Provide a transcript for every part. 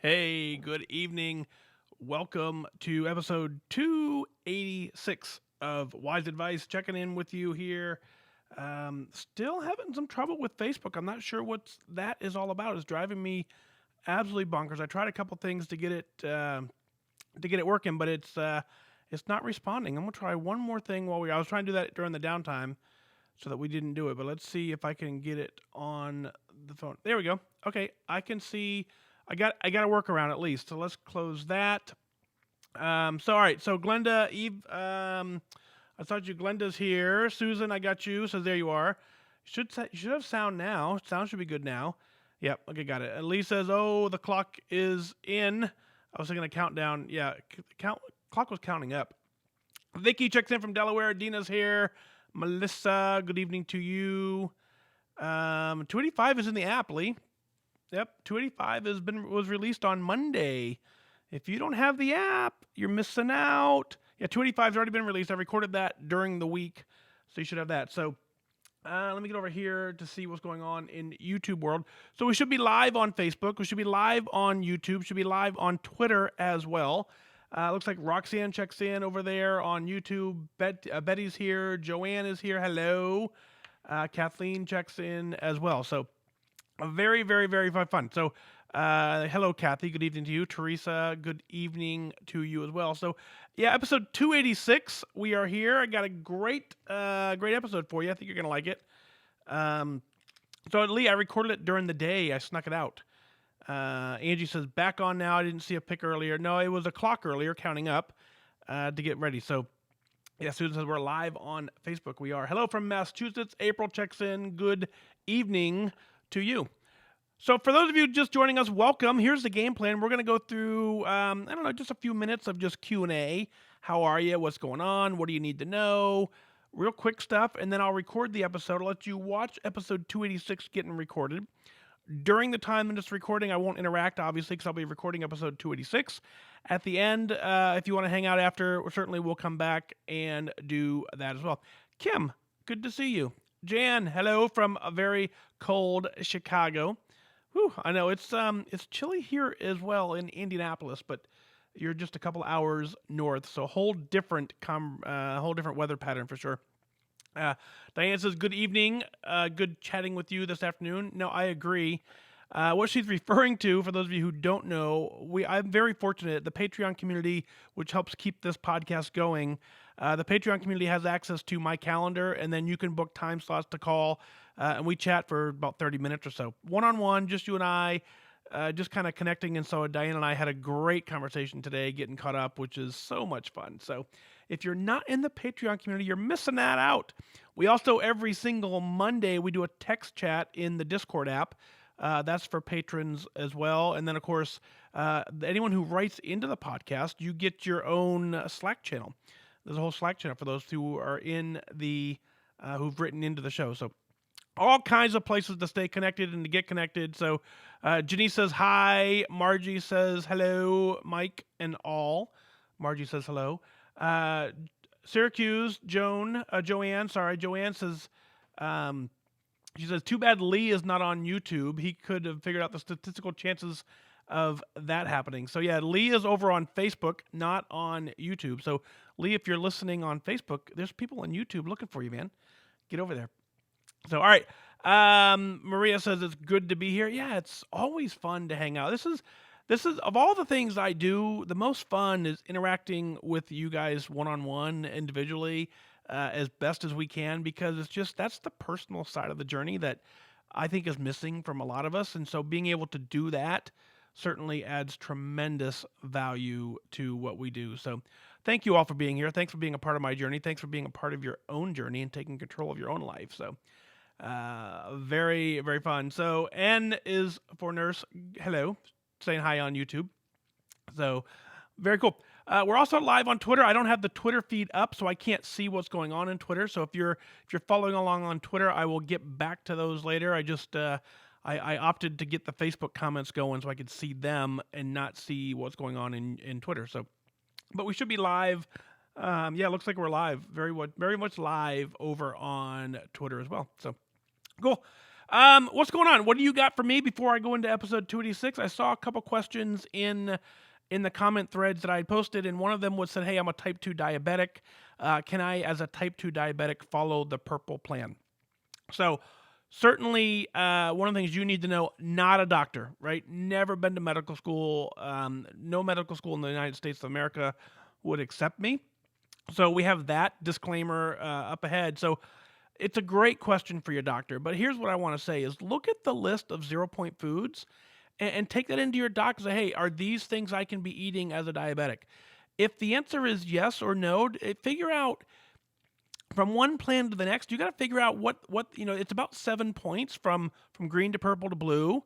Hey, good evening. Welcome to episode 286 of Wise Advice. Checking in with you here. Still having some trouble with Facebook. I'm not sure what that is all about. It's driving me absolutely bonkers. I tried a couple things to get it working, but it's not responding. I'm gonna try one more thing I was trying to do that during the downtime so that we didn't do it. But let's see if I can get it on the phone. There we go. Okay, I can see. I got a workaround at least. So let's close that. So all right. So Glenda, Eve. I thought you. Glenda's here. Susan, I got you. So there you are. You should have sound now. Sound should be good now. Yep. Okay, got it. Lee says, "Oh, the clock is in." I was thinking a countdown. Yeah, clock was counting up. Vicky checks in from Delaware. Dina's here. Melissa, good evening to you. 285 is in the app, Lee. Yep, 285 was released on Monday. If you don't have the app, you're missing out. Yeah, 285's already been released. I recorded that during the week, so you should have that. So let me get over here to see what's going on in YouTube world. So we should be live on Facebook. We should be live on YouTube. Should be live on Twitter as well. Looks like Roxanne checks in over there on YouTube. Betty's here. Joanne is here. Hello. Kathleen checks in as well. So very, very, very fun. So hello, Kathy. Good evening to you. Teresa, good evening to you as well. So yeah, episode 286. We are here. I got a great episode for you. I think you're going to like it. So Lee, I recorded it during the day. I snuck it out. Angie says, back on now. I didn't see a pic earlier. No, it was a clock earlier counting up to get ready. So, yeah, Susan says, we're live on Facebook. We are. Hello from Massachusetts. April checks in. Good evening to you. So for those of you just joining us, welcome. Here's the game plan. We're going to go through, just a few minutes of just Q&A. How are you? What's going on? What do you need to know? Real quick stuff. And then I'll record the episode. I'll let you watch episode 286 getting recorded. During the time in this recording, I won't interact, obviously, because I'll be recording episode 286. At the end, if you want to hang out after, certainly we'll come back and do that as well. Kim, good to see you. Jan, hello from a very cold Chicago. Whew, I know it's chilly here as well in Indianapolis, but you're just a couple hours north, so whole different weather pattern for sure. Diane says, good evening. Good chatting with you this afternoon. No, I agree. What she's referring to, for those of you who don't know, I'm very fortunate. The Patreon community, which helps keep this podcast going, the Patreon community has access to my calendar, and then you can book time slots to call, and we chat for about 30 minutes or so. One-on-one, just you and I, just kind of connecting. And so Diane and I had a great conversation today, getting caught up, which is so much fun. So if you're not in the Patreon community, you're missing that out. We also, every single Monday, we do a text chat in the Discord app. That's for patrons as well. And then, of course, anyone who writes into the podcast, you get your own Slack channel. There's a whole Slack channel for those who are in the who've written into the show. So all kinds of places to stay connected and to get connected. So Janice says hi. Margie says hello, Mike and all. Margie says hello. Syracuse, Joanne says, she says, too bad Lee is not on YouTube. He could have figured out the statistical chances of that happening. So yeah, Lee is over on Facebook, not on YouTube. So Lee, if you're listening on Facebook, there's people on YouTube looking for you, man. Get over there. So, all right. Maria says it's good to be here. Yeah, it's always fun to hang out. This is of all the things I do, the most fun is interacting with you guys one-on-one, individually, as best as we can, because that's the personal side of the journey that I think is missing from a lot of us. And so being able to do that certainly adds tremendous value to what we do. So thank you all for being here. Thanks for being a part of my journey. Thanks for being a part of your own journey and taking control of your own life. So very, very fun. So N is for nurse. Hello, saying hi on YouTube. So very cool. We're also live on Twitter. I don't have the Twitter feed up, so I can't see what's going on in Twitter. So if you're following along on Twitter, I will get back to those later. I just I opted to get the Facebook comments going so I could see them and not see what's going on in Twitter. So, but we should be live. Yeah, it looks like we're live. Very much live over on Twitter as well. So cool. What's going on? What do you got for me before I go into episode 286? I saw a couple questions in the comment threads that I had posted, and one of them was said, "Hey, I'm a type 2 diabetic. Can I, as a type 2 diabetic, follow the purple plan?" So certainly, one of the things you need to know, not a doctor, right? Never been to medical school. No medical school in the United States of America would accept me. So we have that disclaimer up ahead. So it's a great question for your doctor. But here's what I want to say is look at the list of 0 point foods and take that into your doctor and say, hey, are these things I can be eating as a diabetic? If the answer is yes or no, figure out from one plan to the next. You got to figure out what it's about 7 points from green to purple to blue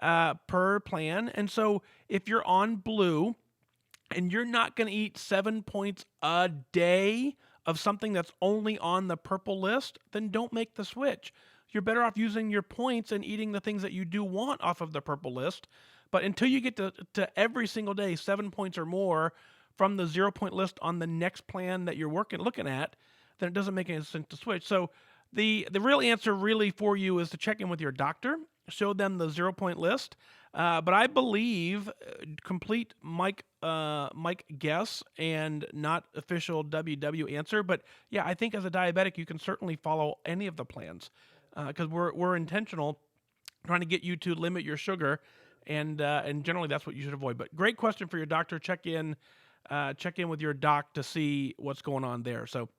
per plan. And so if you're on blue and you're not going to eat 7 points a day of something that's only on the purple list, then don't make the switch. You're better off using your points and eating the things that you do want off of the purple list. But until you get to every single day 7 points or more from the 0 point list on the next plan that you're looking at, then it doesn't make any sense to switch. So the real answer really for you is to check in with your doctor, show them the 0 point list. But I believe complete Mike guess and not official WW answer. But yeah, I think as a diabetic, you can certainly follow any of the plans because we're intentional trying to get you to limit your sugar, and generally that's what you should avoid. But great question for your doctor. Check in with your doc to see what's going on there. So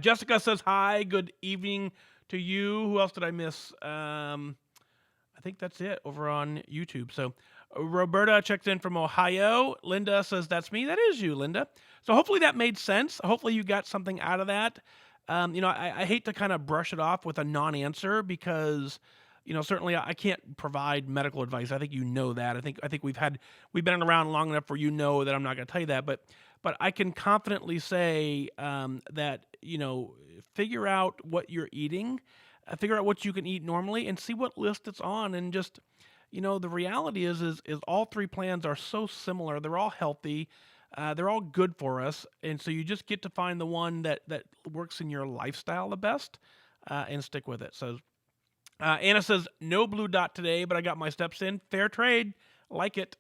Jessica says hi. Good evening to you. Who else did I miss? I think that's it over on YouTube. So Roberta checks in from Ohio. Linda says, that's me. That is you, Linda. So hopefully that made sense. Hopefully you got something out of that. I hate to kind of brush it off with a non-answer because, certainly I can't provide medical advice. I think you know that. I think we've been around long enough where that I'm not going to tell you that. But I can confidently say that, figure out what you're eating, figure out what you can eat normally, and see what list it's on. And just, the reality is all three plans are so similar. They're all healthy. They're all good for us. And so you just get to find the one that works in your lifestyle the best and stick with it. So Anna says, no blue dot today, but I got my steps in. Fair trade. Like it.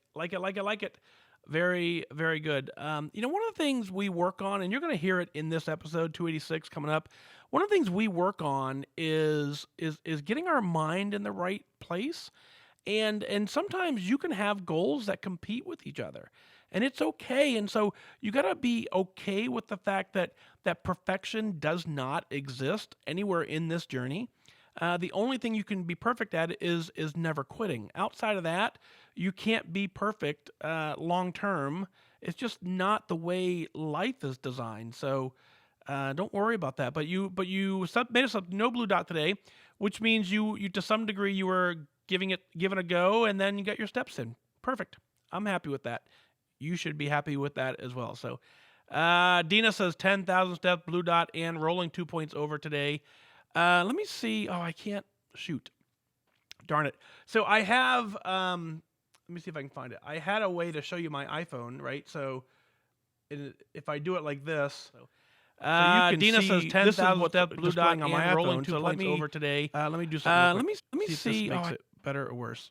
Very, very good. One of the things we work on, and you're going to hear it in this episode 286 coming up. One of the things we work on is getting our mind in the right place, and sometimes you can have goals that compete with each other, and it's okay. And so you got to be okay with the fact that perfection does not exist anywhere in this journey. The only thing you can be perfect at is never quitting. Outside of that, you can't be perfect long term. It's just not the way life is designed. So don't worry about that. But you made us a no blue dot today, which means you to some degree you were giving it a go, and then you got your steps in. Perfect. I'm happy with that. You should be happy with that as well. So Dina says 10,000 steps, blue dot, and rolling 2 points over today. Let me see. Oh, I can't shoot. Darn it. So I have, let me see if I can find it. I had a way to show you my iPhone, right? So if I do it like this, so you can Dina says 10,000 steps, blue dot on my iPhone. Rolling 2 points over today. Let me do something. Let me see. If this makes it better or worse.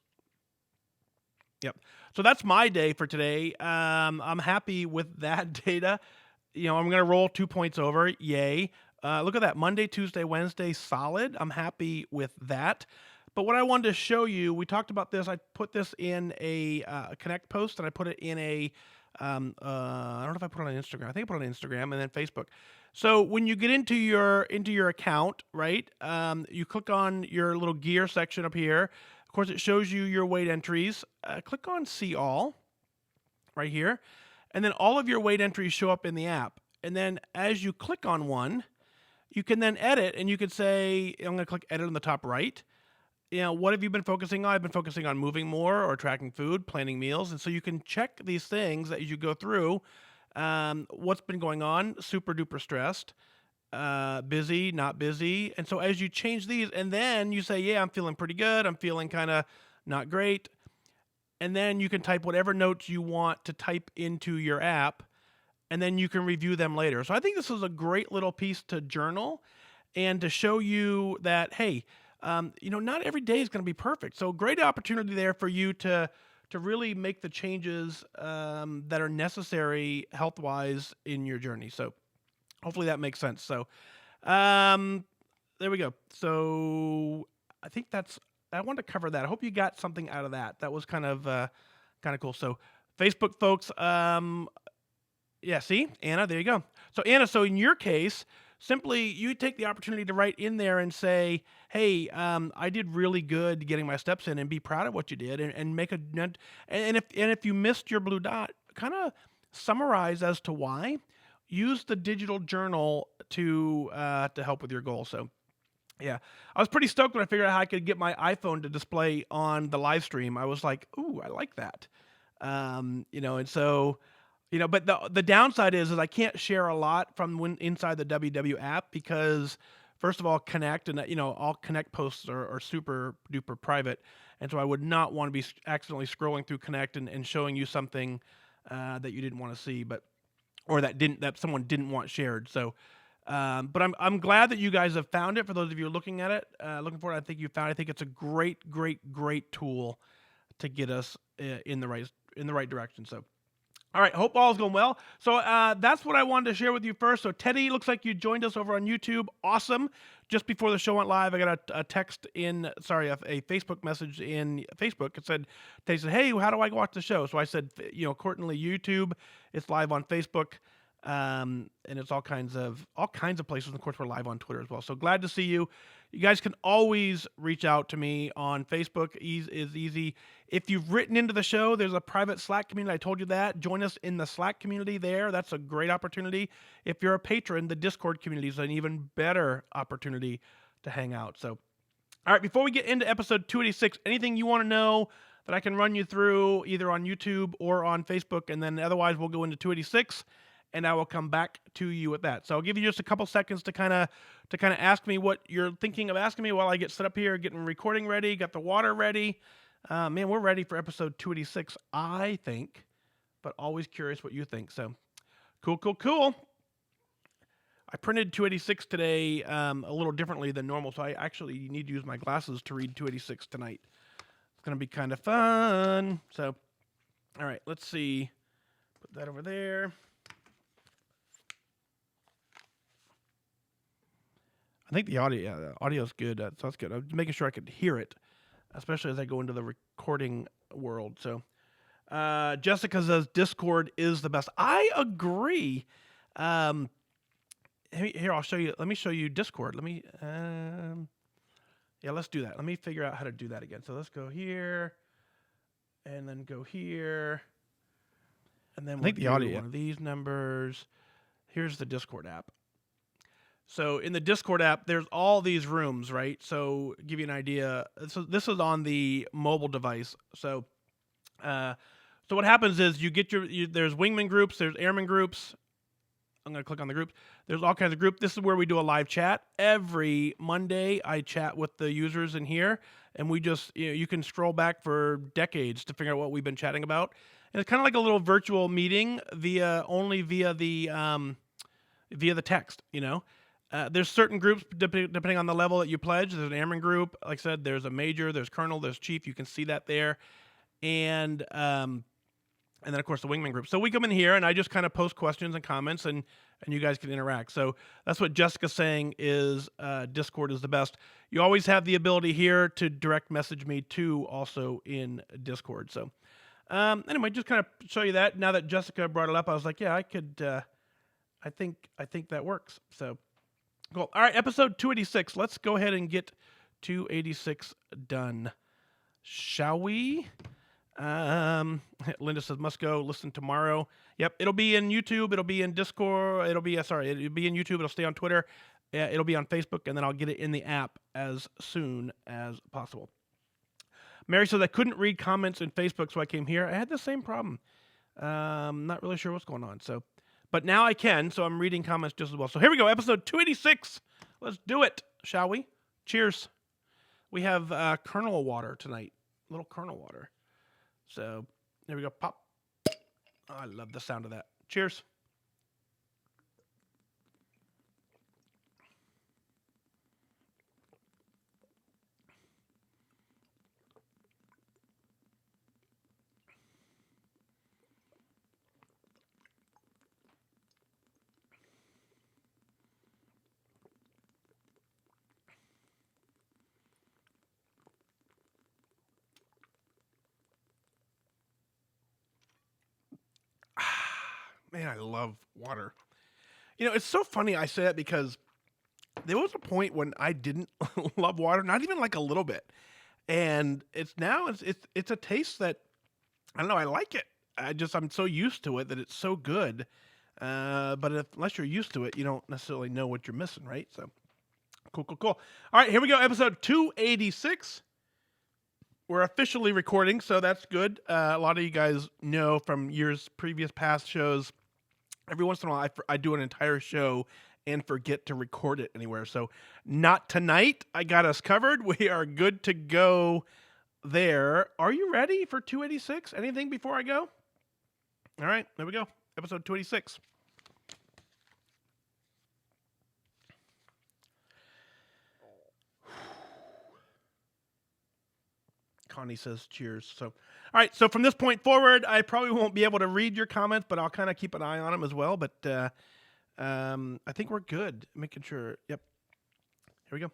Yep. So that's my day for today. I'm happy with that data. I'm going to roll 2 points over. Yay. Look at that. Monday, Tuesday, Wednesday, solid. I'm happy with that. But what I wanted to show you, we talked about this. I put this in a Connect post, and I put it in a, I don't know if I put it on Instagram. I think I put it on Instagram and then Facebook. So when you get into your account, right, you click on your little gear section up here. Of course, it shows you your weight entries. Click on See All right here. And then all of your weight entries show up in the app. And then as you click on one, you can then edit, and you could say, I'm going to click edit on the top right. What have you been focusing on? I've been focusing on moving more or tracking food, planning meals. And so you can check these things as you go through. What's been going on? Super duper stressed, busy, not busy. And so as you change these, and then you say, yeah, I'm feeling pretty good. I'm feeling kind of not great. And then you can type whatever notes you want to type into your app, and then you can review them later. So I think this is a great little piece to journal and to show you that, hey, not every day is going to be perfect. So great opportunity there for you to really make the changes that are necessary health wise in your journey. So hopefully that makes sense. So um, there we go. So I think I wanted to cover that. I hope you got something out of that. That was kind of cool. So Facebook folks, yeah, see, Anna, there you go. So Anna, so in your case, simply you take the opportunity to write in there and say, hey, I did really good getting my steps in, and be proud of what you did, and make a and if you missed your blue dot, kind of summarize as to why. Use the digital journal to help with your goal. So yeah, I was pretty stoked when I figured out how I could get my iPhone to display on the live stream. I was like, ooh, I like that. And so, but the downside is I can't share a lot from inside the WW app, because first of all, Connect and all Connect posts are super duper private, and so I would not want to be accidentally scrolling through Connect and showing you something that you didn't want to see, or that someone didn't want shared. So, but I'm glad that you guys have found it. For those of you looking at it, looking for it, I think you found. I think it's a great tool to get us in the right direction. So, all right, hope all is going well. So that's what I wanted to share with you first. So Teddy, looks like you joined us over on YouTube. Awesome. Just before the show went live, I got a Facebook message in Facebook. It said, Teddy said, hey, how do I watch the show? So I said, accordingly, YouTube. It's live on Facebook. And it's all kinds of places. And of course, we're live on Twitter as well. So glad to see you. You guys can always reach out to me on Facebook. Is easy. If you've written into the show, there's a private Slack community. I told you that. Join us in the Slack community there. That's a great opportunity. If you're a patron, the Discord community is an even better opportunity to hang out. So, all right, before we get into episode 286, anything you want to know that I can run you through either on YouTube or on Facebook, and then otherwise we'll go into 286. And I will come back to you with that. So I'll give you just a couple seconds to kind of ask me what you're thinking of asking me while I get set up here, getting recording ready, got the water ready. Man, we're ready for episode 286, I think, but always curious what you think. So cool. I printed 286 today a little differently than normal, so I actually need to use my glasses to read 286 tonight. It's going to be kind of fun. So, all right, let's see. Put that over there. I think the audio is good. So that's good. I was making sure I could hear it, especially as I go into the recording world. So, Jessica says Discord is the best. I agree. Here, I'll show you. Let me show you Discord. Let's do that. Let me figure out how to do that again. So let's go here, and then go here, and then I think the audio. One of these numbers. Here's the Discord app. So in the Discord app, there's all these rooms, right? So give you an idea. So this is on the mobile device. So what happens is you get there's wingman groups, there's airman groups. I'm going to click on the groups. There's all kinds of groups. This is where we do a live chat. Every Monday, I chat with the users in here, and we just, you can scroll back for decades to figure out what we've been chatting about. And it's kind of like a little virtual meeting via the text, There's certain groups depending on the level that you pledge. There's an airman group. Like I said, there's a major, there's colonel, there's chief. You can see that there. And then, of course, the wingman group. So we come in here, and I just kind of post questions and comments, and you guys can interact. So that's what Jessica's saying is Discord is the best. You always have the ability here to direct message me, too, also in Discord. So anyway, just kind of show you that. Now that Jessica brought it up, I was like, yeah, I could I think that works. So cool. All right, episode 286. Let's go ahead and get 286 done. Shall we? Linda says, must go listen tomorrow. Yep, it'll be in YouTube. It'll be in Discord. It'll be in YouTube. It'll stay on Twitter. It'll be on Facebook, and then I'll get it in the app as soon as possible. Mary says, I couldn't read comments in Facebook, so I came here. I had the same problem. Not really sure what's going on. But now I can, so I'm reading comments just as well. So here we go, episode 286. Let's do it, shall we? Cheers. We have kernel water tonight, little kernel water. So there we go, pop. Oh, I love the sound of that. Cheers. Man, I love water. It's so funny I say that because there was a point when I didn't love water, not even like a little bit. And it's a taste that I don't know, I like it. I'm so used to it that it's so good. Unless you're used to it, you don't necessarily know what you're missing, right? So cool, cool, cool. All right, here we go. Episode 286. We're officially recording, so that's good. A lot of you guys know from previous past shows, every once in a while I do an entire show and forget to record it anywhere. So not tonight. I got us covered. We are good to go there. Are you ready for 286? Anything before I go? All right, there we go. Episode 286. Connie says cheers. So, all right. So from this point forward, I probably won't be able to read your comments, but I'll kind of keep an eye on them as well. But I think we're good. Making sure. Yep. Here we go.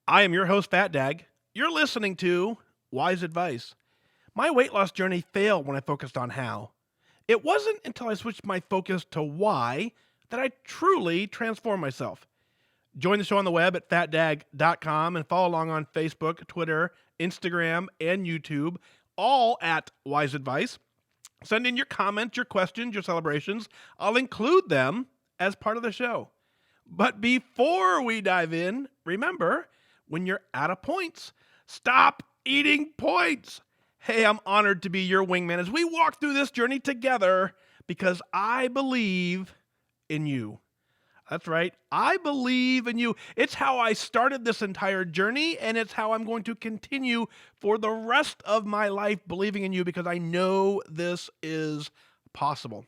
I am your host, Fat Dag. You're listening to Wise Advice. My weight loss journey failed when I focused on how. It wasn't until I switched my focus to why that I truly transformed myself. Join the show on the web at fatdag.com and follow along on Facebook, Twitter, Instagram, and YouTube, all at Wise Advice. Send in your comments, your questions, your celebrations. I'll include them as part of the show. But before we dive in, remember, when you're out of points, stop eating points. Hey, I'm honored to be your wingman as we walk through this journey together because I believe in you. That's right. I believe in you. It's how I started this entire journey, and it's how I'm going to continue for the rest of my life believing in you because I know this is possible.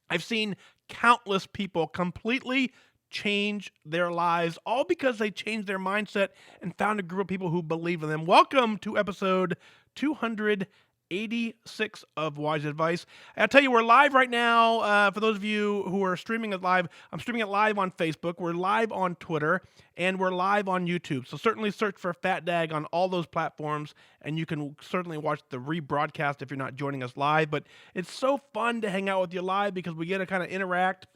I've seen countless people completely change their lives, all because they changed their mindset and found a group of people who believe in them. Welcome to episode 286 of Wise Advice. I'll tell you, we're live right now. For those of you who are streaming it live, I'm streaming it live on Facebook. We're live on Twitter, and we're live on YouTube. So certainly search for Fat Dag on all those platforms, and you can certainly watch the rebroadcast if you're not joining us live. But it's so fun to hang out with you live because we get to kind of interact.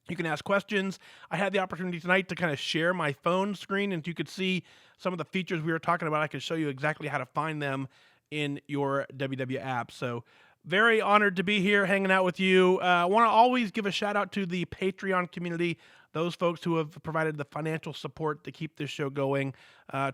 You can ask questions. I had the opportunity tonight to kind of share my phone screen, and you could see some of the features we were talking about. I could show you exactly how to find them in your WW app. So very honored to be here hanging out with you. I want to always give a shout out to the Patreon community, those folks who have provided the financial support to keep this show going.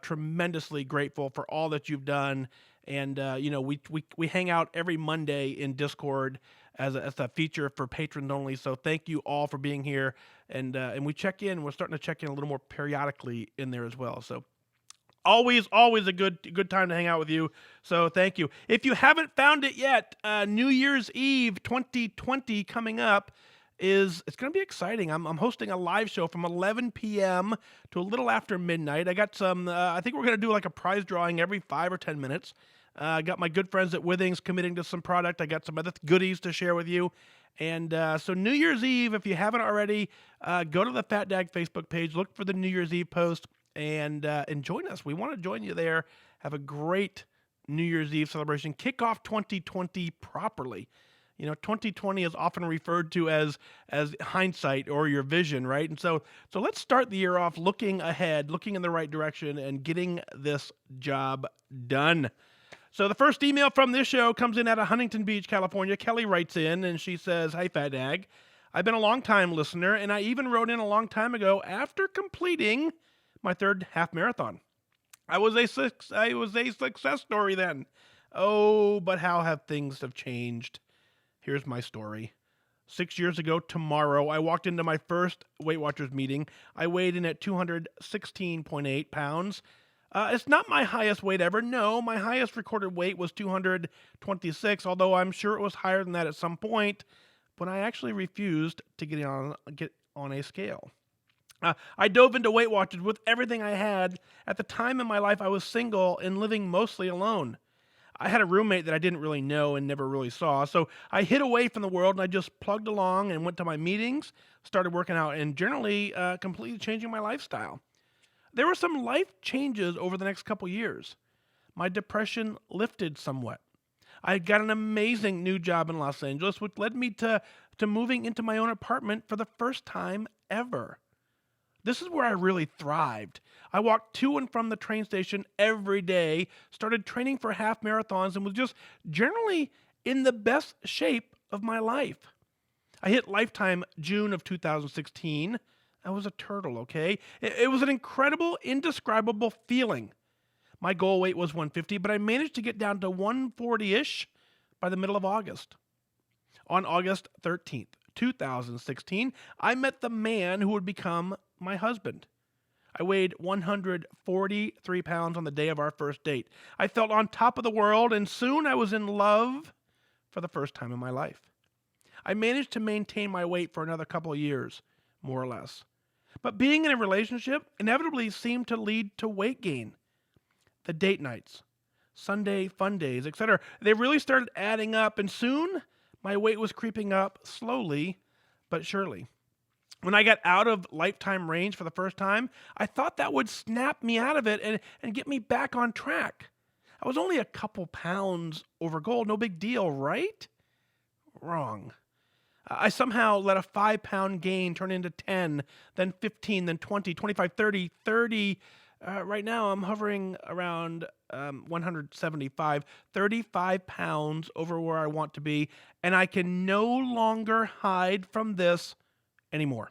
Tremendously grateful for all that you've done. And, we hang out every Monday in Discord as a feature for patrons only. So thank you all for being here. And we check in. We're starting to check in a little more periodically in there as well. So always a good time to hang out with you. So thank you. If you haven't found it yet, New Year's Eve 2020 coming up it's going to be exciting. I'm hosting a live show from 11 p.m. to a little after midnight. I got some, I think we're going to do like a prize drawing every 5 or 10 minutes. I got my good friends at Withings committing to some product. I got some other goodies to share with you. And so New Year's Eve, if you haven't already, go to the Fat Dag Facebook page, look for the New Year's Eve post, and join us. We want to join you there. Have a great New Year's Eve celebration. Kick off 2020 properly. 2020 is often referred to as hindsight or your vision, right? And so let's start the year off looking ahead, looking in the right direction, and getting this job done. So the first email from this show comes in out of Huntington Beach, California. Kelly writes in, and she says, "Hi, Fat Dag. I've been a long-time listener, and I even wrote in a long time ago after completing my third half marathon. I was a success story then. Oh, but how have things changed? Here's my story. 6 years ago tomorrow, I walked into my first Weight Watchers meeting. I weighed in at 216.8 pounds. It's not my highest weight ever. No, my highest recorded weight was 226, although I'm sure it was higher than that at some point, when I actually refused to get on a scale. I dove into Weight Watchers with everything I had. At the time in my life, I was single and living mostly alone. I had a roommate that I didn't really know and never really saw, so I hid away from the world and I just plugged along and went to my meetings, started working out, and generally completely changing my lifestyle. There were some life changes over the next couple years. My depression lifted somewhat. I got an amazing new job in Los Angeles, which led me to moving into my own apartment for the first time ever. This is where I really thrived. I walked to and from the train station every day, started training for half marathons, and was just generally in the best shape of my life. I hit Lifetime June of 2016. I was a turtle, okay? It was an incredible, indescribable feeling. My goal weight was 150, but I managed to get down to 140 ish by the middle of August. On August 13th, 2016, I met the man who would become my husband. I weighed 143 pounds on the day of our first date. I felt on top of the world, and soon I was in love for the first time in my life. I managed to maintain my weight for another couple of years, more or less. But being in a relationship inevitably seemed to lead to weight gain. The date nights, Sunday fun days, etc., they really started adding up, and soon my weight was creeping up slowly but surely. When I got out of Lifetime range for the first time, I thought that would snap me out of it and get me back on track. I was only a couple pounds over goal, no big deal, right? Wrong. I somehow let a 5 pound gain turn into 10, then 15, then 20, 25, 30, 30. Right now, I'm hovering around 175, 35 pounds over where I want to be, and I can no longer hide from this anymore.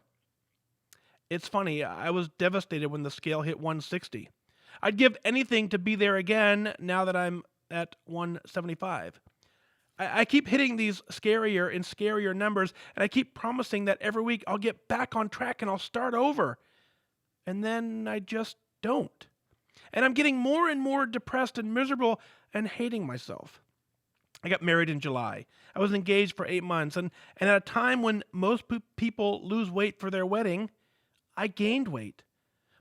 It's funny, I was devastated when the scale hit 160. I'd give anything to be there again now that I'm at 175. I keep hitting these scarier and scarier numbers, and I keep promising that every week I'll get back on track and I'll start over. And then I just don't. And I'm getting more and more depressed and miserable and hating myself. I got married in July. I was engaged for 8 months, and at a time when most people lose weight for their wedding, I gained weight.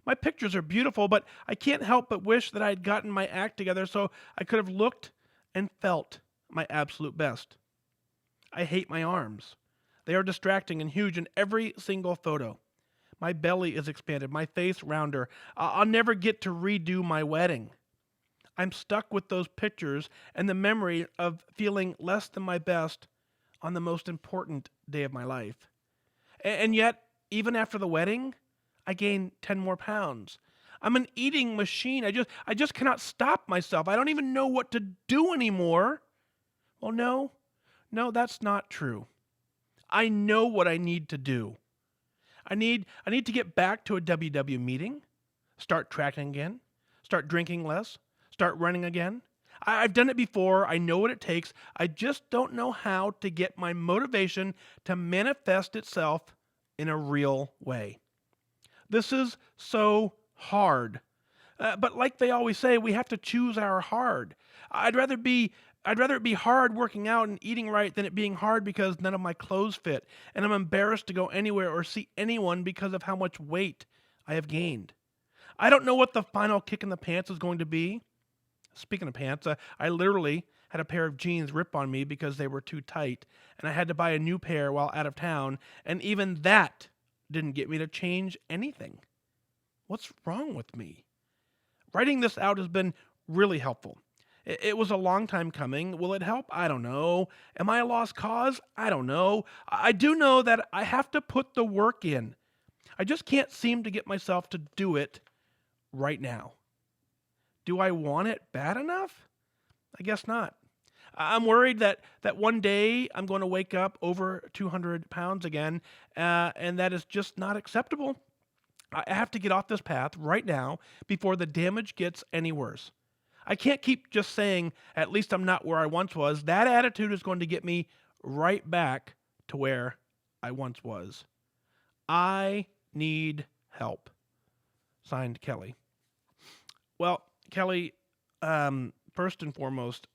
My pictures are beautiful, but I can't help but wish that I had gotten my act together so I could have looked and felt my absolute best. I hate my arms. They are distracting and huge in every single photo. My belly is expanded, my face rounder. I'll never get to redo my wedding. I'm stuck with those pictures and the memory of feeling less than my best on the most important day of my life. And yet, even after the wedding, I gained 10 more pounds. I'm an eating machine. I just cannot stop myself. I don't even know what to do anymore. Well, no, that's not true. I know what I need to do. I need to get back to a WW meeting, start tracking again, start drinking less, start running again. I've done it before. I know what it takes. I just don't know how to get my motivation to manifest itself in a real way. This is so hard. But like they always say, we have to choose our hard. I'd rather it be hard working out and eating right than it being hard because none of my clothes fit, and I'm embarrassed to go anywhere or see anyone because of how much weight I have gained. I don't know what the final kick in the pants is going to be. Speaking of pants, I literally had a pair of jeans rip on me because they were too tight, and I had to buy a new pair while out of town, and even that didn't get me to change anything. What's wrong with me? Writing this out has been really helpful. It was a long time coming. Will it help? I don't know. Am I a lost cause? I don't know. I do know that I have to put the work in. I just can't seem to get myself to do it right now. Do I want it bad enough? I guess not. I'm worried that one day I'm going to wake up over 200 pounds again, and that is just not acceptable. I have to get off this path right now before the damage gets any worse. I can't keep just saying, at least I'm not where I once was. That attitude is going to get me right back to where I once was. I need help. Signed, Kelly. Well, Kelly, first and foremost,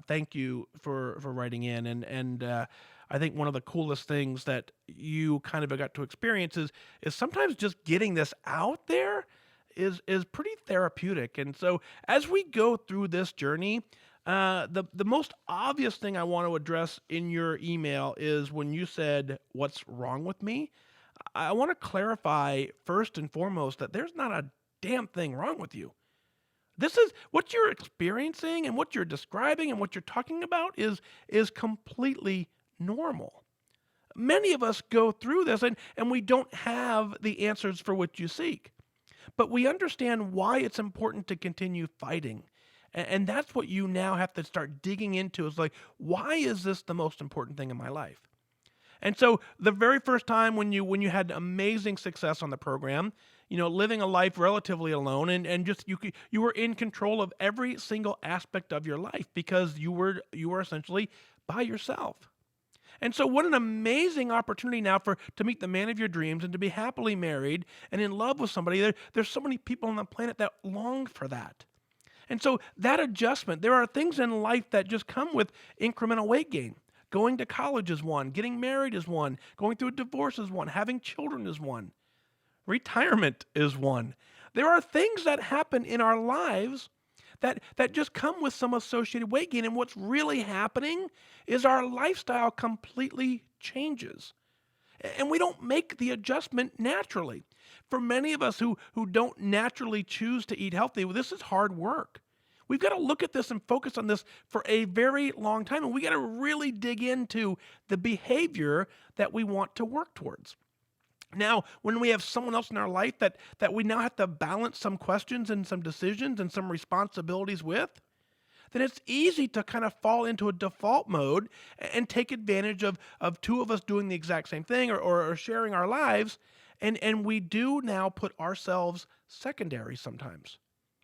thank you for writing in, and I think one of the coolest things that you kind of got to experience is sometimes just getting this out there is pretty therapeutic. And so as we go through this journey, the most obvious thing I want to address in your email is when you said, "What's wrong with me?" I want to clarify first and foremost that there's not a damn thing wrong with you. This is what you're experiencing and what you're describing and what you're talking about is completely normal. Many of us go through this and we don't have the answers for what you seek. But we understand why it's important to continue fighting. And that's what you now have to start digging into is like, why is this the most important thing in my life? And so the very first time when you had amazing success on the program, living a life relatively alone and just you were in control of every single aspect of your life because you were essentially by yourself. And so what an amazing opportunity now for to meet the man of your dreams and to be happily married and in love with somebody. There's so many people on the planet that long for that. And so that adjustment, there are things in life that just come with incremental weight gain. Going to college is one, getting married is one, going through a divorce is one, having children is one, retirement is one. There are things that happen in our lives that just come with some associated weight gain. And what's really happening is our lifestyle completely changes. And we don't make the adjustment naturally. For many of us who don't naturally choose to eat healthy, well, this is hard work. We've got to look at this and focus on this for a very long time. And we got to really dig into the behavior that we want to work towards. Now, when we have someone else in our life that we now have to balance some questions and some decisions and some responsibilities with, then it's easy to kind of fall into a default mode and take advantage of two of us doing the exact same thing or sharing our lives. And we do now put ourselves secondary sometimes.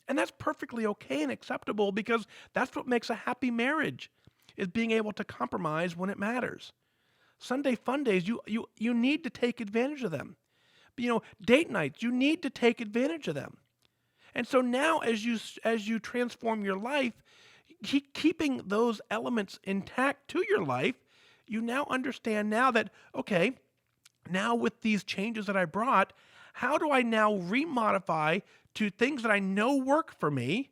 And that's perfectly okay and acceptable because that's what makes a happy marriage is being able to compromise when it matters. Sunday fun days, you need to take advantage of them. Date nights, you need to take advantage of them. And so now as you transform your life, keeping those elements intact to your life, you now understand now that, okay, now with these changes that I brought, how do I now remodify to things that I know work for me,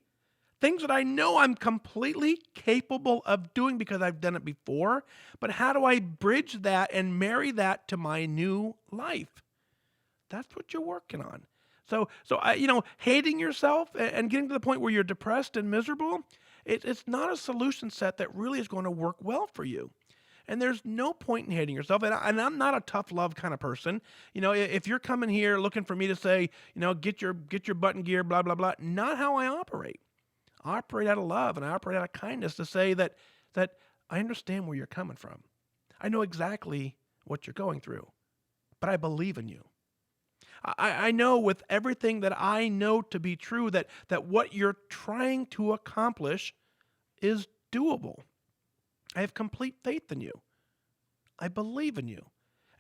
things that I know I'm completely capable of doing because I've done it before, but how do I bridge that and marry that to my new life? That's what you're working on. So hating yourself and getting to the point where you're depressed and miserable, it's not a solution set that really is going to work well for you. And there's no point in hating yourself. And I'm not a tough love kind of person. If you're coming here looking for me to say, get your butt in gear, blah, blah, blah, not how I operate. I operate out of love and I operate out of kindness to say that I understand where you're coming from. I know exactly what you're going through, but I believe in you. I know with everything that I know to be true that what you're trying to accomplish is doable. I have complete faith in you. I believe in you.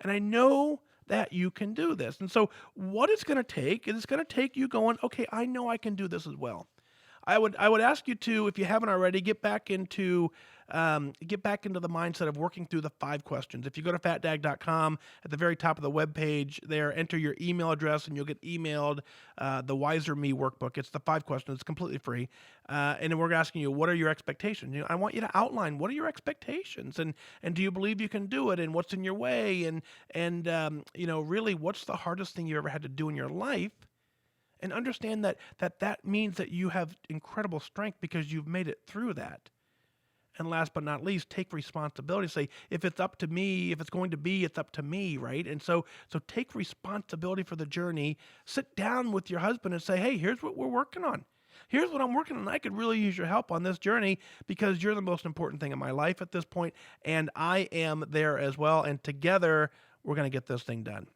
And I know that you can do this. And so what it's going to take is it's going to take you going, okay, I know I can do this as well. I would ask you to, if you haven't already, get back into the mindset of working through the 5 questions. If you go to fatdag.com, at the very top of the webpage there, enter your email address and you'll get emailed the Wiser Me workbook. It's the 5 questions. It's completely free. And then we're asking you, what are your expectations? I want you to outline, what are your expectations? And do you believe you can do it? And what's in your way? And really, what's the hardest thing you ever had to do in your life? And understand that means that you have incredible strength because you've made it through that. And last but not least, take responsibility. Say, if it's up to me, if it's going to be, it's up to me, right? And so take responsibility for the journey. Sit down with your husband and say, hey, here's what we're working on. Here's what I'm working on. I could really use your help on this journey because you're the most important thing in my life at this point, and I am there as well. And together, we're going to get this thing done.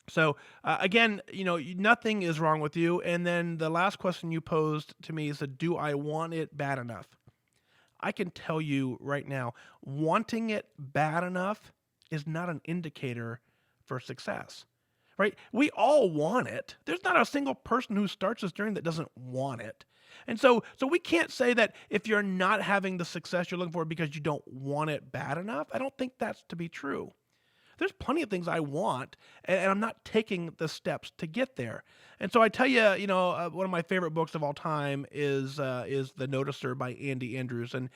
So again, nothing is wrong with you. And then the last question you posed to me is, do I want it bad enough? I can tell you right now, wanting it bad enough is not an indicator for success, right? We all want it. There's not a single person who starts this journey that doesn't want it. And so we can't say that if you're not having the success you're looking for because you don't want it bad enough. I don't think that's to be true. There's plenty of things I want, and I'm not taking the steps to get there. And so I tell you, one of my favorite books of all time is The Noticer by Andy Andrews, and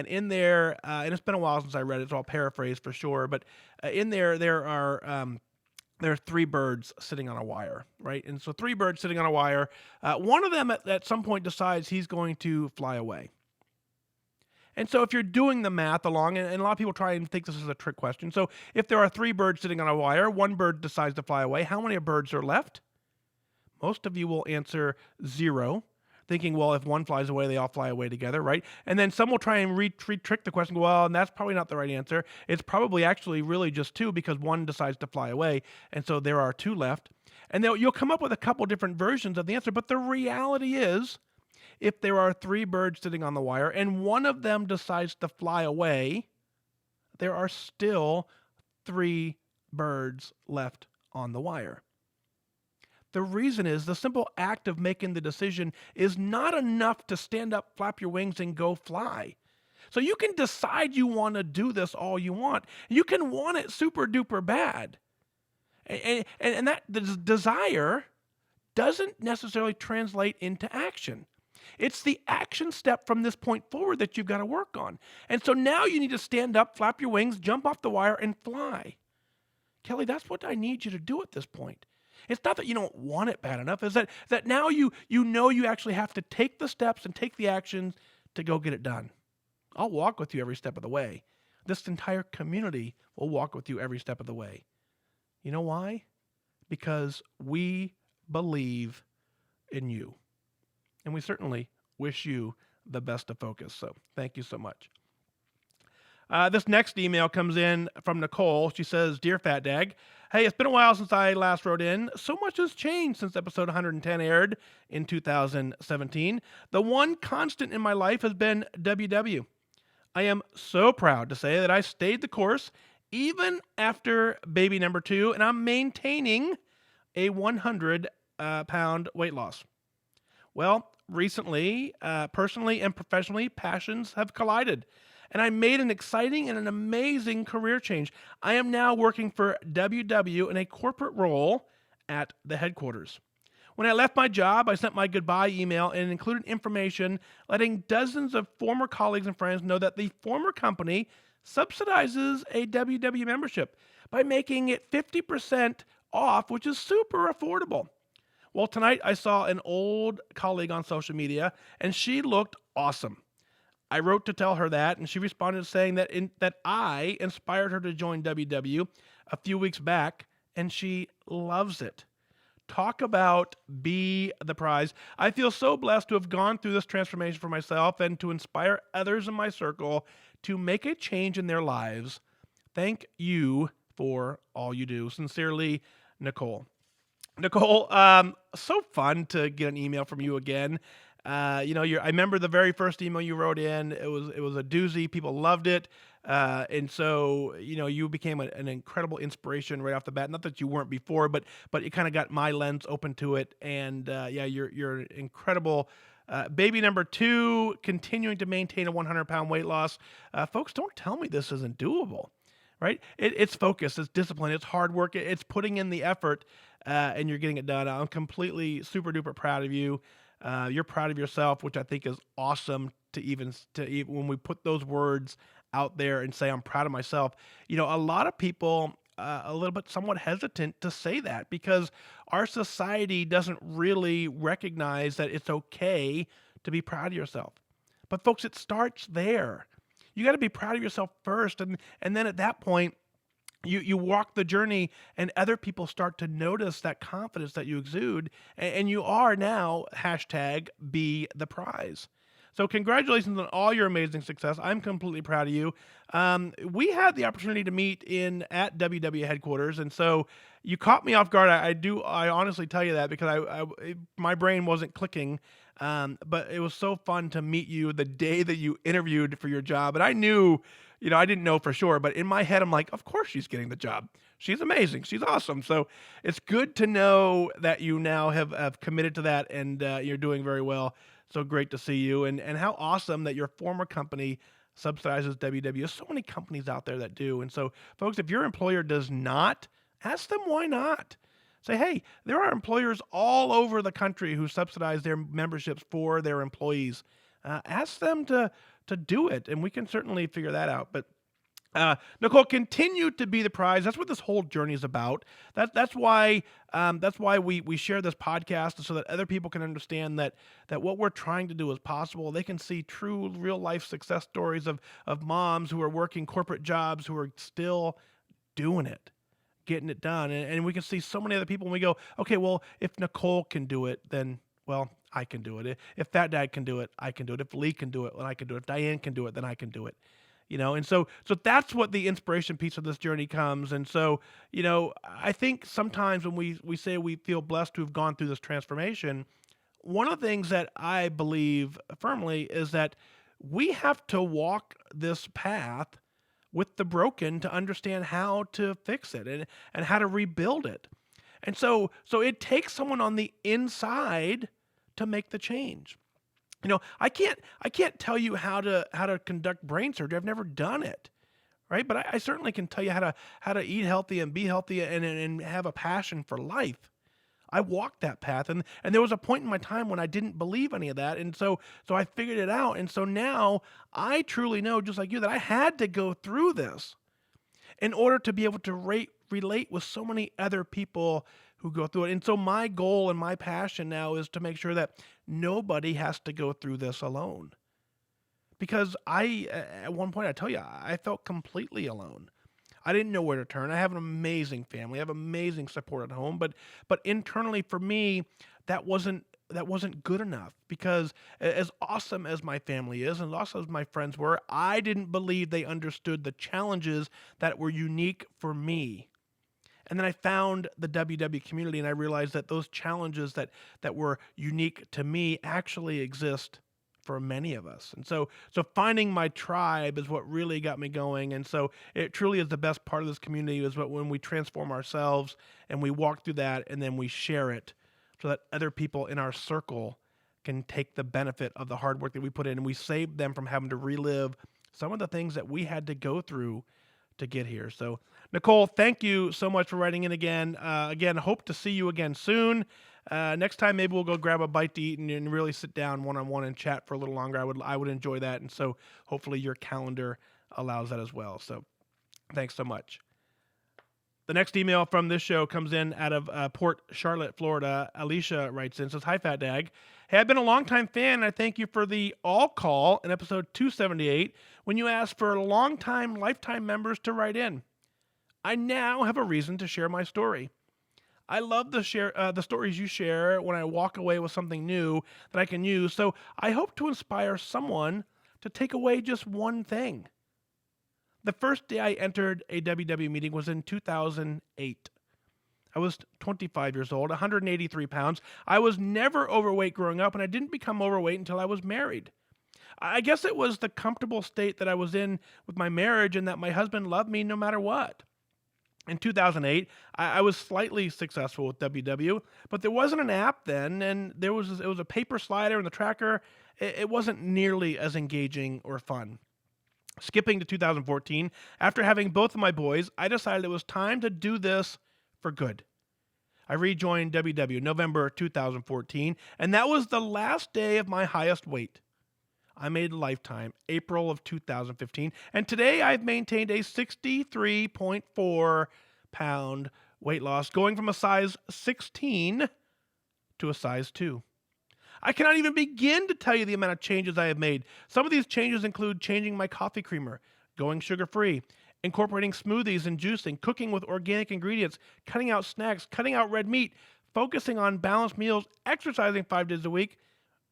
in there, and it's been a while since I read it, so I'll paraphrase for sure. But in there are there are three birds sitting on a wire, right? And so three birds sitting on a wire. One of them at some point decides he's going to fly away. And so if you're doing the math along, and a lot of people try and think this is a trick question. So if there are three birds sitting on a wire, one bird decides to fly away. How many birds are left? Most of you will answer 0, thinking, well, if one flies away, they all fly away together, right? And then some will try and trick the question. Well, and that's probably not the right answer. It's probably actually really just 2 because one decides to fly away. And so there are 2 left. And you'll come up with a couple different versions of the answer. But the reality is, if there are 3 birds sitting on the wire and one of them decides to fly away, there are still 3 birds left on the wire. The reason is the simple act of making the decision is not enough to stand up, flap your wings, and go fly. So you can decide you want to do this all you want. You can want it super duper bad. And that desire doesn't necessarily translate into action. It's the action step from this point forward that you've got to work on. And so now you need to stand up, flap your wings, jump off the wire, and fly. Kelly, that's what I need you to do at this point. It's not that you don't want it bad enough. It's that now you know you actually have to take the steps and take the actions to go get it done. I'll walk with you every step of the way. This entire community will walk with you every step of the way. You know why? Because we believe in you. And we certainly wish you the best of focus. So thank you so much. This next email comes in from Nicole. She says, Dear Fat Dag, hey, it's been a while since I last wrote in. So much has changed since episode 110 aired in 2017. The one constant in my life has been WW. I am so proud to say that I stayed the course even after baby number 2, and I'm maintaining a 100-pound weight loss. Well, recently, personally and professionally, passions have collided. And I made an exciting and an amazing career change. I am now working for WW in a corporate role at the headquarters. When I left my job, I sent my goodbye email and included information letting dozens of former colleagues and friends know that the former company subsidizes a WW membership by making it 50% off, which is super affordable. Well, tonight I saw an old colleague on social media, and she looked awesome. I wrote to tell her that, and she responded saying that I inspired her to join WW a few weeks back, and she loves it. Talk about be the prize. I feel so blessed to have gone through this transformation for myself and to inspire others in my circle to make a change in their lives. Thank you for all you do. Sincerely, Nicole. Nicole, so fun to get an email from you again. I remember the very first email you wrote in. It was a doozy. People loved it, and so you became an incredible inspiration right off the bat. Not that you weren't before, but it kind of got my lens open to it. And you're incredible. Baby number 2, continuing to maintain a 100-pound weight loss. Folks, don't tell me this isn't doable. Right? It's focus, it's discipline, it's hard work, it's putting in the effort, and you're getting it done. I'm completely super duper proud of you. You're proud of yourself, which I think is awesome to even when we put those words out there and say I'm proud of myself. A lot of people a little bit somewhat hesitant to say that because our society doesn't really recognize that it's okay to be proud of yourself. But folks, it starts there. You got to be proud of yourself first, and then at that point, you walk the journey, and other people start to notice that confidence that you exude, and you are now #be the prize. So congratulations on all your amazing success. I'm completely proud of you. We had the opportunity to meet at WW headquarters, and so you caught me off guard. I honestly tell you that because my brain wasn't clicking. But it was so fun to meet you the day that you interviewed for your job. And I knew, I didn't know for sure, but in my head, I'm like, of course she's getting the job. She's amazing. She's awesome. So it's good to know that you now have committed to that and you're doing very well. So great to see you. And how awesome that your former company subsidizes WW. There's so many companies out there that do. And so, folks, if your employer does not, ask them why not. Say, hey, there are employers all over the country who subsidize their memberships for their employees. Ask them to do it, and we can certainly figure that out. But Nicole, continue to be the prize. That's what this whole journey is about. That's why we share this podcast, so that other people can understand that what we're trying to do is possible. They can see true, real life success stories of moms who are working corporate jobs who are still doing it, getting it done, and we can see so many other people, and we go, okay, well, if Nicole can do it, then well, I can do it. If Fat Dad can do it, I can do it. If Lee can do it, then I can do it. If Diane can do it, then I can do it. And so that's what the inspiration piece of this journey comes. And so, I think sometimes when we say we feel blessed to have gone through this transformation, one of the things that I believe firmly is that we have to walk this path with the broken to understand how to fix it, and how to rebuild it. And so it takes someone on the inside to make the change. I can't tell you how to conduct brain surgery. I've never done it, right? But I certainly can tell you how to eat healthy and be healthy, and have a passion for life. I walked that path, and there was a point in my time when I didn't believe any of that, and so I figured it out, and so now I truly know, just like you, that I had to go through this in order to be able to relate with so many other people who go through it. And so my goal and my passion now is to make sure that nobody has to go through this alone. Because at one point, I tell you, I felt completely alone. I didn't know where to turn. I have an amazing family. I have amazing support at home, but internally for me, that wasn't good enough, because as awesome as my family is, and as awesome as my friends were, I didn't believe they understood the challenges that were unique for me. And then I found the WW community, and I realized that those challenges that were unique to me actually exist for many of us. And so finding my tribe is what really got me going. And so it truly is the best part of this community, is when we transform ourselves and we walk through that, and then we share it so that other people in our circle can take the benefit of the hard work that we put in, and we save them from having to relive some of the things that we had to go through to get here. So, Nicole, thank you so much for writing in again. Again, hope to see you again soon. Next time, maybe we'll go grab a bite to eat and really sit down one-on-one and chat for a little longer. I would enjoy that, and so hopefully your calendar allows that as well. So, thanks so much. The next email from this show comes in out of Port Charlotte, Florida. Alicia writes in, says, "Hi, Fat Dag. Hey, I've been a longtime fan, and I thank you for the all call in episode 278 when you asked for longtime, lifetime members to write in. I now have a reason to share my story. I love the stories you share when I walk away with something new that I can use, so I hope to inspire someone to take away just one thing. The first day I entered a WW meeting was in 2008. I was 25 years old, 183 pounds. I was never overweight growing up, and I didn't become overweight until I was married. I guess it was the comfortable state that I was in with my marriage, and that my husband loved me no matter what. In 2008, I was slightly successful with WW, but there wasn't an app then, and it was a paper slider and the tracker. It wasn't nearly as engaging or fun. Skipping to 2014, after having both of my boys, I decided it was time to do this for good. I rejoined WW November 2014, and that was the last day of my highest weight. I made Lifetime April of 2015, and today I've maintained a 63.4 pound weight loss, going from a size 16 to a size 2. I cannot even begin to tell you the amount of changes I have made. Some of these changes include changing my coffee creamer, going sugar-free, incorporating smoothies and juicing, cooking with organic ingredients, cutting out snacks, cutting out red meat, focusing on balanced meals, exercising 5 days a week,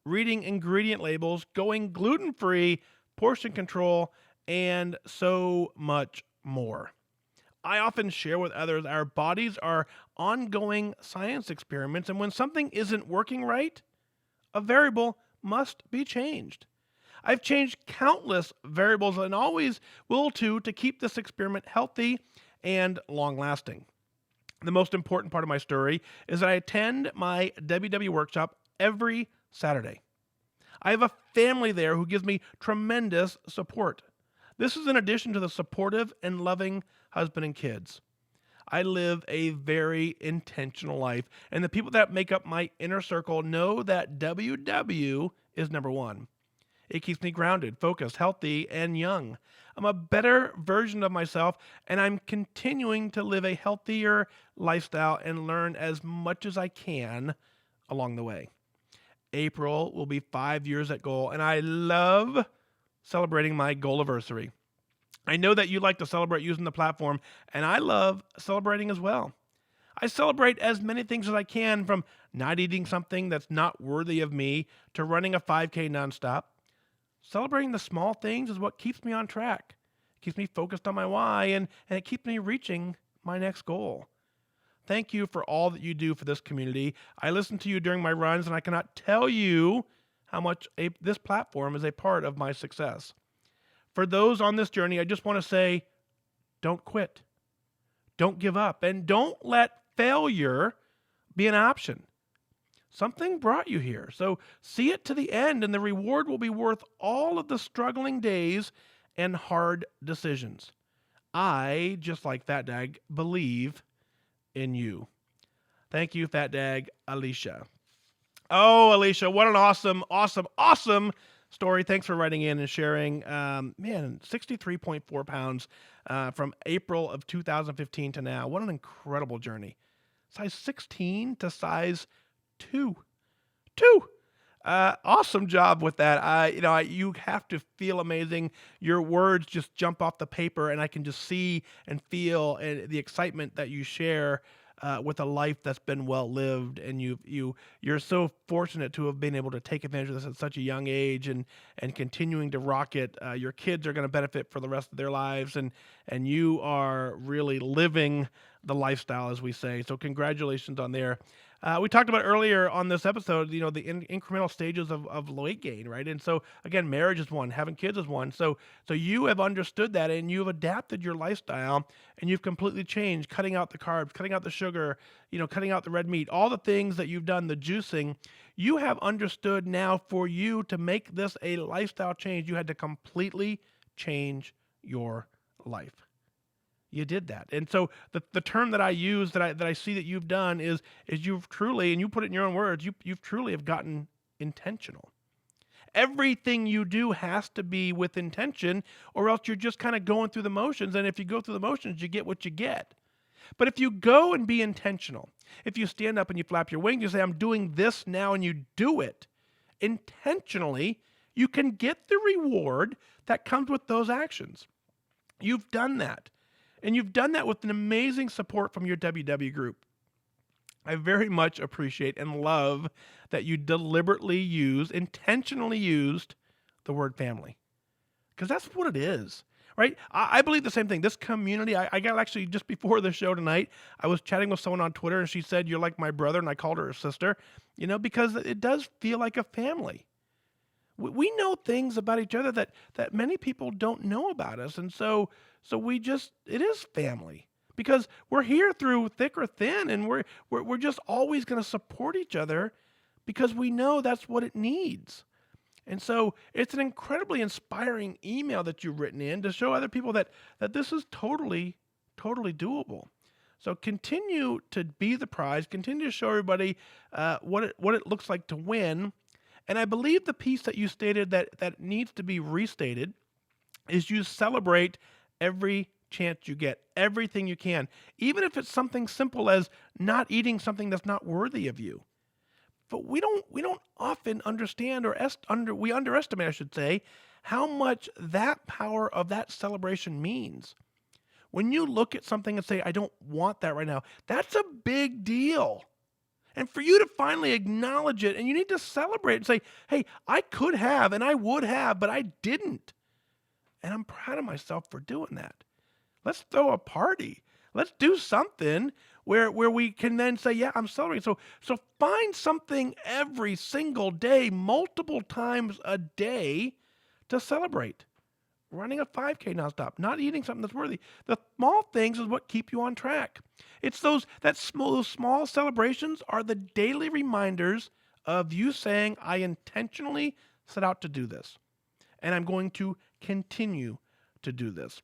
reading ingredient labels, going gluten-free, portion control, and so much more. I often share with others our bodies are ongoing science experiments, and when something isn't working right, a variable must be changed. I've changed countless variables and always will to keep this experiment healthy and long-lasting. The most important part of my story is that I attend my WW workshop every Saturday. I have a family there who gives me tremendous support. This is in addition to the supportive and loving husband and kids. I live a very intentional life, and the people that make up my inner circle know that WW is number one. It keeps me grounded, focused, healthy, and young. I'm a better version of myself, and I'm continuing to live a healthier lifestyle and learn as much as I can along the way. April will be 5 years at Goal, and I love celebrating my goal anniversary. I know that you like to celebrate using the platform, and I love celebrating as well. I celebrate as many things as I can, from not eating something that's not worthy of me to running a 5K nonstop. Celebrating the small things is what keeps me on track. It keeps me focused on my why, and it keeps me reaching my next goal. Thank you for all that you do for this community. I listen to you during my runs, and I cannot tell you how much this platform is a part of my success. For those on this journey, I just want to say, don't quit. Don't give up. And don't let failure be an option. Something brought you here. So see it to the end, and the reward will be worth all of the struggling days and hard decisions. I, just like Fat Dag, believe in you. Thank you, Fat Dag, Alicia. Oh, Alicia, what an awesome story. Thanks for writing in and sharing. 63.4 pounds from April of 2015 to now. What an incredible journey. Size 16 to size 2. Awesome job with that. You have to feel amazing. Your words just jump off the paper, and I can just see and feel the excitement that you share with a life that's been well lived. And you're so fortunate to have been able to take advantage of this at such a young age, and continuing to rock it. Your kids are going to benefit for the rest of their lives, and you are really living the lifestyle, as we say. So congratulations on there. We talked about earlier on this episode, the incremental stages of weight gain, right? And so again, marriage is one, having kids is one. So you have understood that, and you've adapted your lifestyle, and you've completely changed, cutting out the carbs, cutting out the sugar, cutting out the red meat, all the things that you've done, the juicing. You have understood now, for you to make this a lifestyle change, you had to completely change your life. You did that. And so the term that I use, that I see that you've done, is you've truly, and you put it in your own words, you've truly have gotten intentional. Everything you do has to be with intention, or else you're just kind of going through the motions. And if you go through the motions, you get what you get. But if you go and be intentional, if you stand up and you flap your wings, you say, I'm doing this now, and you do it intentionally, you can get the reward that comes with those actions. You've done that. And you've done that with an amazing support from your WW group. I very much appreciate and love that you intentionally used the word family. Because that's what it is, right? I believe the same thing. This community, I got actually just before the show tonight, I was chatting with someone on Twitter, and she said, you're like my brother, and I called her a sister, because it does feel like a family. We know things about each other that many people don't know about us. And so it is family, because we're here through thick or thin, and we're just always going to support each other, because we know that's what it needs. And so it's an incredibly inspiring email that you've written in to show other people that this is totally doable. So continue to be the prize, continue to show everybody what it looks like to win. And I believe the piece that you stated that needs to be restated is you celebrate every chance you get, everything you can, even if it's something simple as not eating something that's not worthy of you. But we don't often understand, we underestimate, I should say, how much that power of that celebration means. When you look at something and say, I don't want that right now, that's a big deal. And for you to finally acknowledge it, and you need to celebrate and say, hey, I could have and I would have, but I didn't. And I'm proud of myself for doing that. Let's throw a party. Let's do something where we can then say, yeah, I'm celebrating. So find something every single day, multiple times a day, to celebrate. Running a 5K nonstop, not eating something that's worthy. The small things is what keep you on track. It's those small celebrations are the daily reminders of you saying, I intentionally set out to do this, and I'm going to continue to do this.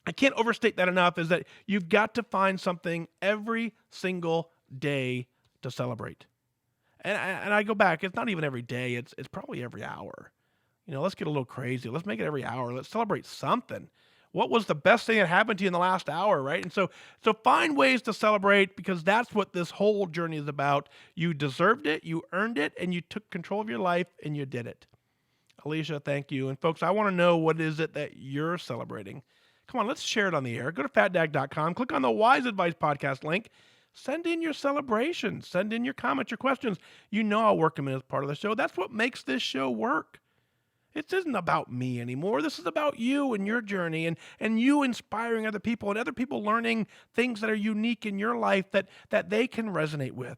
I can't overstate that enough, is that you've got to find something every single day to celebrate. And I go back, it's not even every day, it's probably every hour. Let's get a little crazy. Let's make it every hour. Let's celebrate something. What was the best thing that happened to you in the last hour, right? And so find ways to celebrate, because that's what this whole journey is about. You deserved it, you earned it, and you took control of your life and you did it. Alicia, thank you. And folks, I want to know, what is it that you're celebrating? Come on, let's share it on the air. Go to fatdag.com, click on the Wise Advice Podcast link. Send in your celebrations. Send in your comments, your questions. I'll work them in as part of the show. That's what makes this show work. It isn't about me anymore. This is about you and your journey, and you inspiring other people, and other people learning things that are unique in your life that they can resonate with.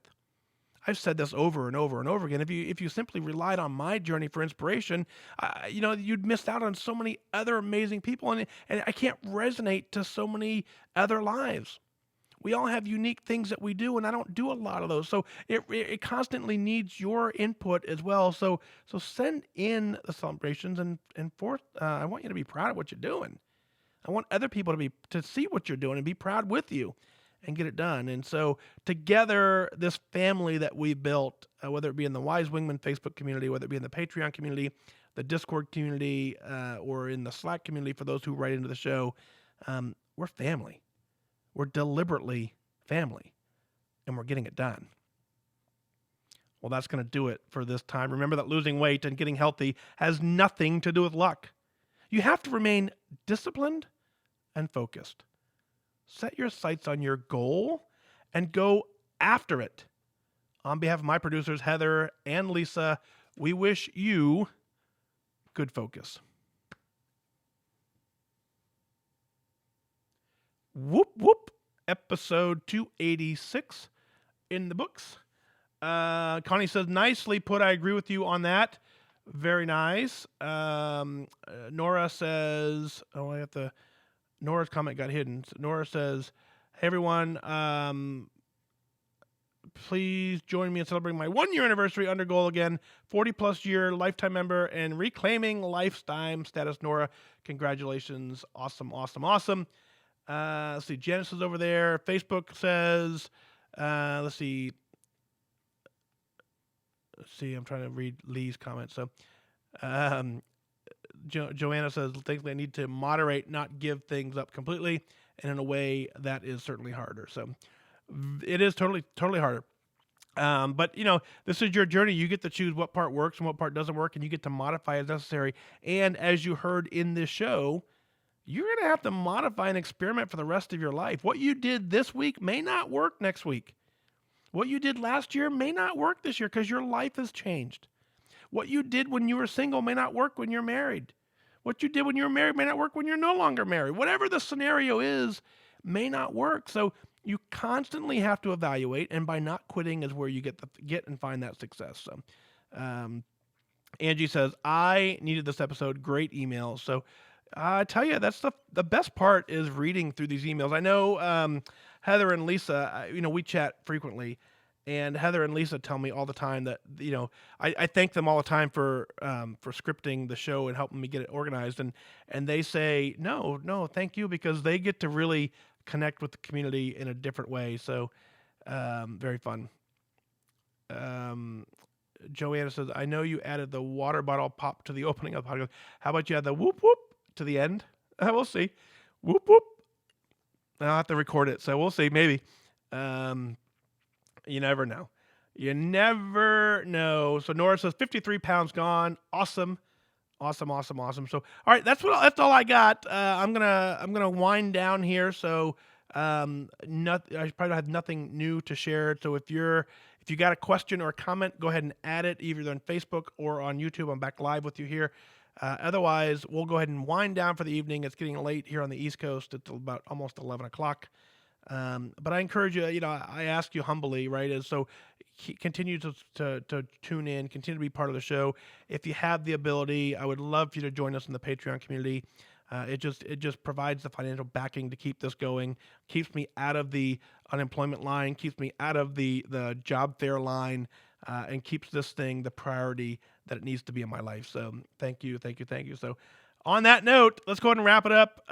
I've said this over and over and over again. If you simply relied on my journey for inspiration, you'd miss out on so many other amazing people, and I can't resonate to so many other lives. We all have unique things that we do, and I don't do a lot of those. So it constantly needs your input as well. So send in the celebrations, and I want you to be proud of what you're doing. I want other people to see what you're doing and be proud with you and get it done. And so together, this family that we built, whether it be in the Wise Wingman Facebook community, whether it be in the Patreon community, the Discord community, or in the Slack community for those who write into the show, we're family. We're deliberately family, and we're getting it done. Well, that's going to do it for this time. Remember that losing weight and getting healthy has nothing to do with luck. You have to remain disciplined and focused. Set your sights on your goal and go after it. On behalf of my producers, Heather and Lisa, we wish you good focus. Whoop, whoop. Episode 286 in the books. Connie says, nicely put. I agree with you on that. Very nice. Nora says, Nora's comment got hidden. So Nora says, hey, everyone, please join me in celebrating my 1-year anniversary under goal again. 40-plus year lifetime member and reclaiming lifetime status. Nora, congratulations. Awesome, awesome, awesome. Let's see. Janice is over there. Facebook says, let's see. I'm trying to read Lee's comments. So, Joanna says, thankfully I need to moderate, not give things up completely. And in a way that is certainly harder. So it is totally harder. But this is your journey. You get to choose what part works and what part doesn't work, and you get to modify as necessary. And as you heard in this show, you're going to have to modify and experiment for the rest of your life. What you did this week may not work next week. What you did last year may not work this year, because your life has changed. What you did when you were single may not work when you're married. What you did when you were married may not work when you're no longer married. Whatever the scenario is, may not work. So you constantly have to evaluate, and by not quitting is where you get and find that success. So Angie says, I needed this episode. Great email. So I tell you, that's the best part, is reading through these emails. I know Heather and Lisa, we chat frequently, and Heather and Lisa tell me all the time that, I thank them all the time for scripting the show and helping me get it organized. And they say, no, thank you, because they get to really connect with the community in a different way. So very fun. Joanna says, I know you added the water bottle pop to the opening of the podcast. How about you add the whoop whoop to the end? We'll see. Whoop whoop. I'll have to record it, so we'll see. Maybe. You never know. You never know. So Nora says 53 pounds gone. Awesome. So, all right, that's all I got. I'm gonna wind down here. So, I probably have nothing new to share. So if you got a question or a comment, go ahead and add it either on Facebook or on YouTube. I'm back live with you here. Otherwise, we'll go ahead and wind down for the evening. It's getting late here on the East Coast. It's about almost 11 o'clock. But I encourage you, I ask you humbly, right? Continue to tune in, continue to be part of the show. If you have the ability, I would love for you to join us in the Patreon community. It just provides the financial backing to keep this going, keeps me out of the unemployment line, keeps me out of the job fair line, and keeps this thing the priority that it needs to be in my life. So thank you. So on that note, let's go ahead and wrap it up.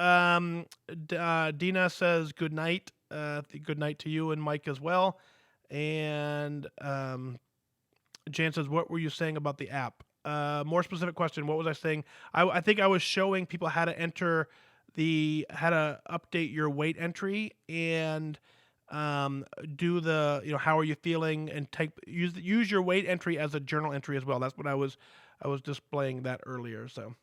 Dina says good night. Good night to you and Mike as well. And Jan says, what were you saying about the app? More specific question. What was I saying? I think I was showing people how to enter how to update your weight entry and do the, how are you feeling, and use your weight entry as a journal entry as well. That's what I was displaying that earlier. So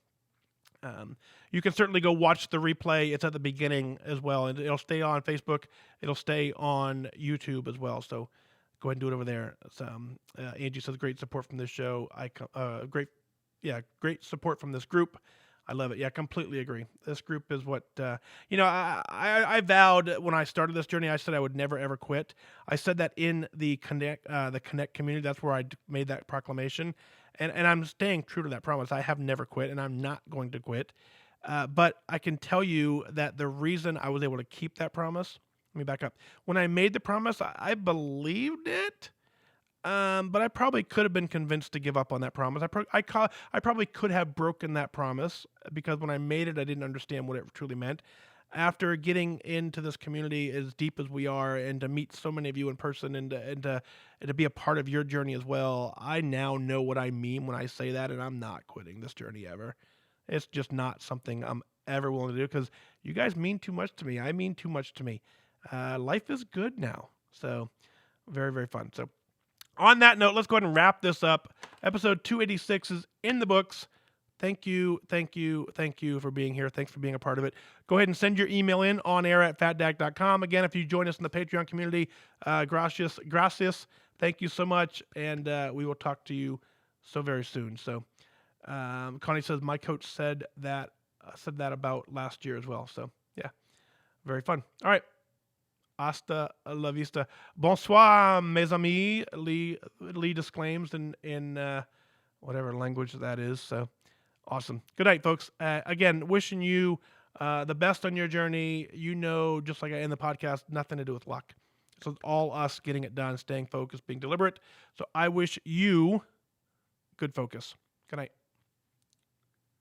you can certainly go watch the replay. It's at the beginning as well, and it'll stay on Facebook. It'll stay on YouTube as well. So go ahead and do it over there. Angie says great support from this show. Great support from this group. I love it. Yeah, completely agree. This group is what I vowed when I started this journey. I said I would never ever quit. I said that in the Connect community. That's where I made that proclamation, and I'm staying true to that promise. I have never quit, and I'm not going to quit. But I can tell you that the reason I was able to keep that promise. Let me back up. When I made the promise, I believed it. But I probably could have been convinced to give up on that promise. I probably could have broken that promise, because when I made it, I didn't understand what it truly meant. After getting into this community as deep as we are, and to meet so many of you in person, and to be a part of your journey as well, I now know what I mean when I say that, and I'm not quitting this journey ever. It's just not something I'm ever willing to do, because you guys mean too much to me. I mean too much to me. Life is good now. So very, very fun. So on that note, let's go ahead and wrap this up. Episode 286 is in the books. Thank you for being here. Thanks for being a part of it. Go ahead and send your email in onair@fatdag.com. Again, if you join us in the Patreon community, gracias. Thank you so much, and we will talk to you so very soon. So, Connie says my coach said that about last year as well. So, yeah, very fun. All right. Hasta la vista. Bonsoir, mes amis. Lee disclaims in whatever language that is. So awesome. Good night, folks. Again, wishing you the best on your journey. Just like I end the podcast, nothing to do with luck. So it's all us getting it done, staying focused, being deliberate. So I wish you good focus. Good night.